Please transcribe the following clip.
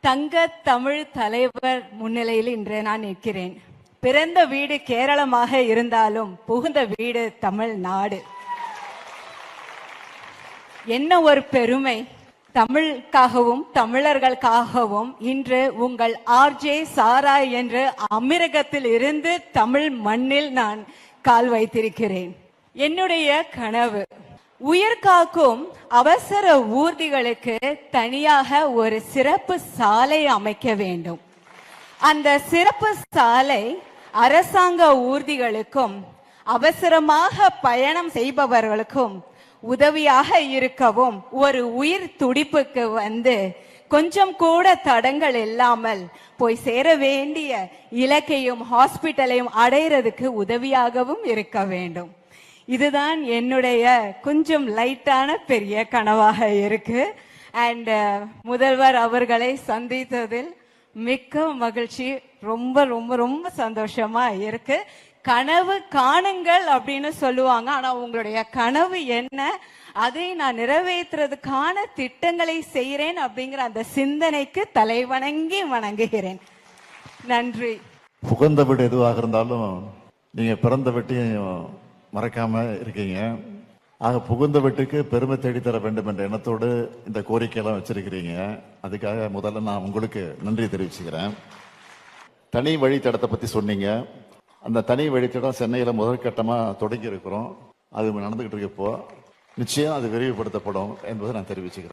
தங்க தமிழ் தலைவர் முன்னிலையில் இன்று நான் நிற்கிறேன். பிறந்த வீடு கேரளமாக இருந்தாலும் புகுந்த வீடு தமிழ்நாடு. என்ன ஒரு பெருமை! தமிழுக்காகவும் தமிழர்களுக்காகவும் இன்று உங்கள் ஆர்ஜே சாரா என்ற அமீரகத்தில் இருந்து தமிழ் மண்ணில் நான் கால் வைத்திருக்கிறேன். என்னுடைய கனவு உயிர் காக்கும் அவசர ஊர்திகளுக்கு தனியாக ஒரு சிறப்பு சாலை அமைக்க வேண்டும். அந்த சிறப்பு சாலை அரசாங்க ஊர்திகளுக்கும் அவசரமாக பயணம் செய்பவர்களுக்கும் உதவியாக இருக்கவும், ஒரு உயிர் துடிப்புக்கு கொஞ்சம் கூட தடங்கள் இல்லாமல் போய் சேர வேண்டிய இலக்கையும் ஹாஸ்பிட்டலையும் அடைகிறதுக்கு உதவியாகவும் இருக்க வேண்டும். இதுதான் என்னுடைய கொஞ்சம் லைட்டான பெரிய கனவாக இருக்கு. அண்ட் முதல்வர் அவர்களை சந்தித்ததில் மிக்க மகிழ்ச்சி. ரொம்ப ரொம்ப ரொம்ப சந்தோஷமா இருக்கு. கனவு காணுங்கள் அப்படின்னு சொல்லுவாங்க. ஆனா உங்களுடைய கனவு என்ன, அதை நான் நிறைவேற்றுறதுக்கான திட்டங்களை செய்கிறேன் அப்படிங்கிற அந்த சிந்தனைக்கு தலை வணங்கி வணங்குகிறேன். நன்றி. புகுந்த வீடு எதுவாக இருந்தாலும் நீங்க பிறந்த வீட்டையும் மறக்காம இருக்கீங்க. ஆக புகுந்த வீட்டுக்கு பெருமை தேடித்தர வேண்டும் என்ற எண்ணத்தோடு இந்த கோரிக்கையெல்லாம் வச்சிருக்கிறீங்க. அதுக்காக முதல்ல நான் உங்களுக்கு நன்றி தெரிவிச்சுக்கிறேன். தனி வழித்தடத்தை பத்தி சொன்னீங்க. அந்த தனி வழித்தடம் சென்னையில முதற்கட்டமா தொடங்கி இருக்கிறோம். அது நடந்துகிட்டு இருக்கு. இப்போ நிச்சயம் அது விரிவுபடுத்தப்படும் என்பதை நான் தெரிவிச்சுக்கிறேன்.